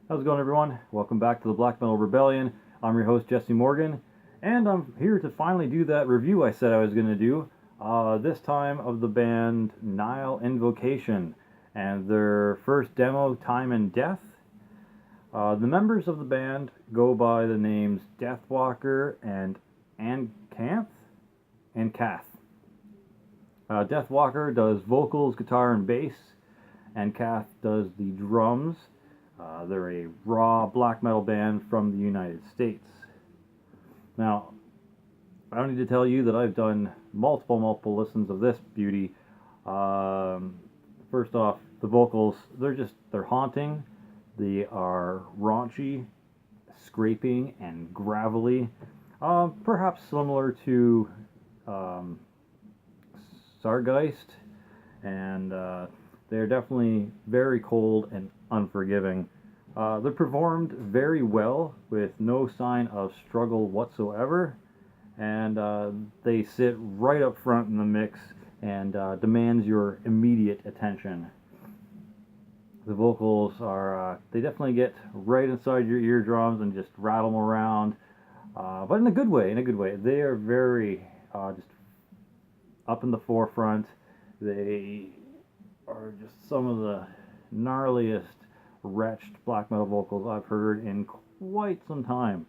How's it going, everyone? Welcome back to the Black Metal Rebellion. I'm your host, Jesse Morgan, and I'm here to finally do that review I said I was going to do, this time of the band Nihil Invocation and their first demo, Time and Death. The members of the band go by the names Deathwalker and Ancanth and Kath. Deathwalker does vocals, guitar, and bass, and Kath does the drums. They're a raw black metal band from the United States. Now, I don't need to tell you that I've done multiple listens of this beauty. First off, the vocals, they're haunting. They are raunchy, scraping, and gravelly. Perhaps similar to Sargeist, and they're definitely very cold and unforgiving. They're performed very well with no sign of struggle whatsoever, and they sit right up front in the mix and demands your immediate attention. The vocals are, they definitely get right inside your eardrums and just rattle them around, but in a good way, They are very just up in the forefront. They are just some of the gnarliest, wretched black metal vocals I've heard in quite some time.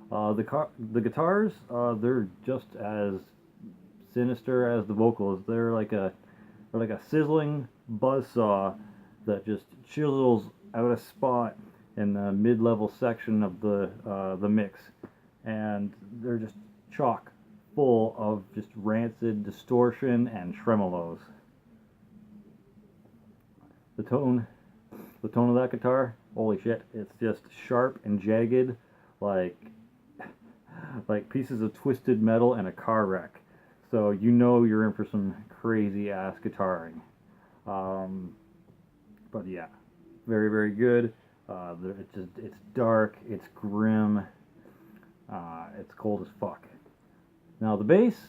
The guitars, they're just as sinister as the vocals. They're like a sizzling buzzsaw that just chisels out a spot in the mid-level section of the mix, and they're just chock full of just rancid distortion and tremolos. The tone of that guitar, holy shit, it's just sharp and jagged, like pieces of twisted metal in a car wreck. So you know you're in for some crazy ass guitaring. But yeah, very good. It's dark, it's grim, it's cold as fuck. Now the bass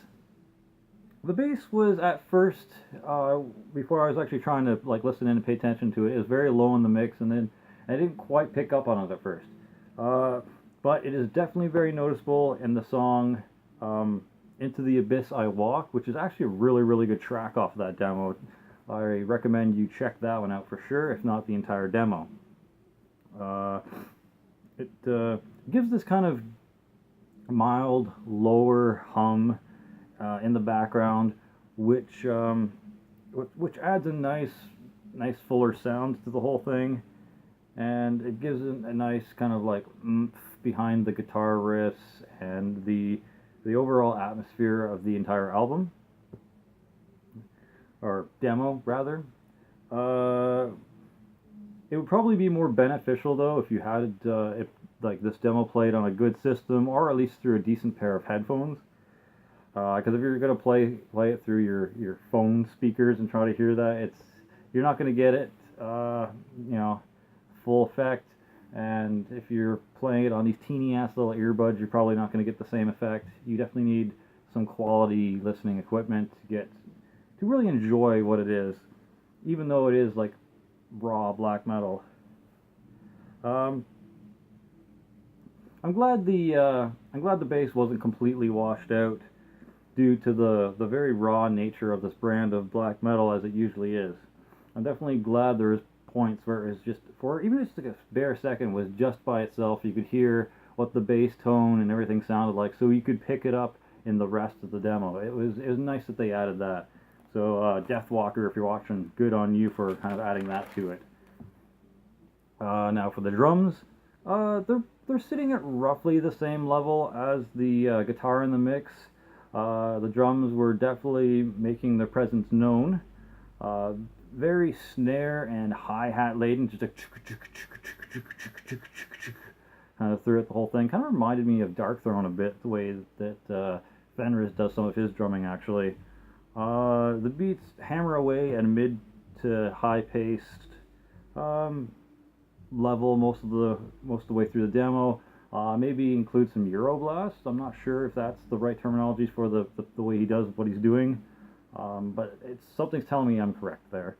was at first, before I was actually trying to listen in and pay attention to it, it was very low in the mix, and then I didn't quite pick up on it at first. But it is definitely very noticeable in the song Into the Abyss I Walk, which is actually a really good track off of that demo. I recommend you check that one out for sure, if not the entire demo. It gives this kind of mild, lower hum in the background, which adds a nice fuller sound to the whole thing, and it gives it a nice kind of oomph behind the guitar riffs and the overall atmosphere of the entire album, or demo rather. It would probably be more beneficial though if you had if this demo played on a good system, or at least through a decent pair of headphones. Because if you're gonna play it through your phone speakers and try to hear that, you're not gonna get it, full effect. And if you're playing it on these teeny ass little earbuds, you're probably not gonna get the same effect. You definitely need some quality listening equipment to really enjoy what it is, even though it is like raw black metal. I'm glad the bass wasn't completely washed out, due to the very raw nature of this brand of black metal, as it usually is. I'm definitely glad there was points where it was just, for even just like a bare second, was just by itself. You could hear what the bass tone and everything sounded like, so you could pick it up in the rest of the demo. It was nice that they added that. So Deathwalker, if you're watching, good on you for kind of adding that to it. Now for the drums, they're sitting at roughly the same level as the guitar in the mix. The drums were definitely making their presence known. Very snare and hi-hat laden, just kind of throughout the whole thing. Kind of reminded me of Darkthrone a bit, the way that Fenris does some of his drumming, actually. The beats hammer away at a mid to high-paced level most of the way through the demo. Maybe include some Euroblast. I'm not sure if that's the right terminology for the way he does what he's doing, but something's telling me I'm correct there.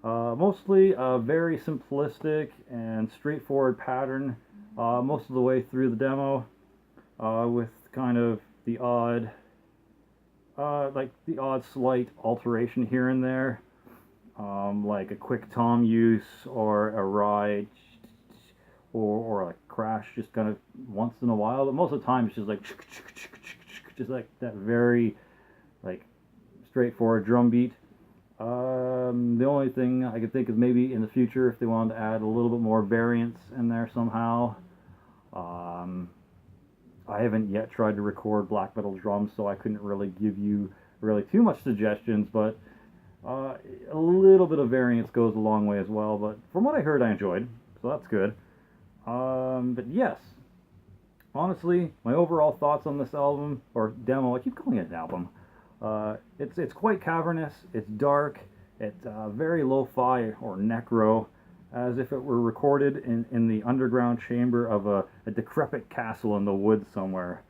Mostly a very simplistic and straightforward pattern most of the way through the demo, with kind of the odd, slight alteration here and there, like a quick tom use or a ride, or a crash just kind of once in a while. But most of the time it's just like that very like straightforward drum beat. The only thing I could think of maybe in the future if they wanted to add a little bit more variance in there somehow. I haven't yet tried to record black metal drums, so I couldn't really give you really too much suggestions, but a little bit of variance goes a long way as well. But from what I heard, I enjoyed, so that's good. But yes, honestly, my overall thoughts on this album, or demo, I keep calling it an album. It's quite cavernous, it's dark, it's very lo-fi or necro, as if it were recorded in the underground chamber of a decrepit castle in the woods somewhere.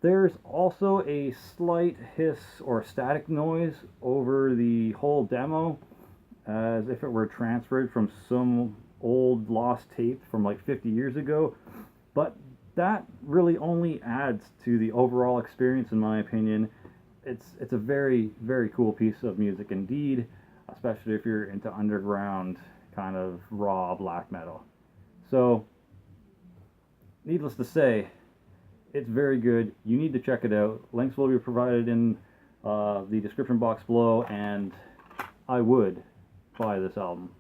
There's also a slight hiss or static noise over the whole demo, as if it were transferred from some old lost tape from like 50 years ago, but that really only adds to the overall experience in my opinion. It's a very, very cool piece of music indeed, especially if you're into underground kind of raw black metal. So, needless to say, it's very good. You need to check it out. Links will be provided in the description box below, and I would buy this album.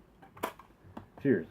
Cheers.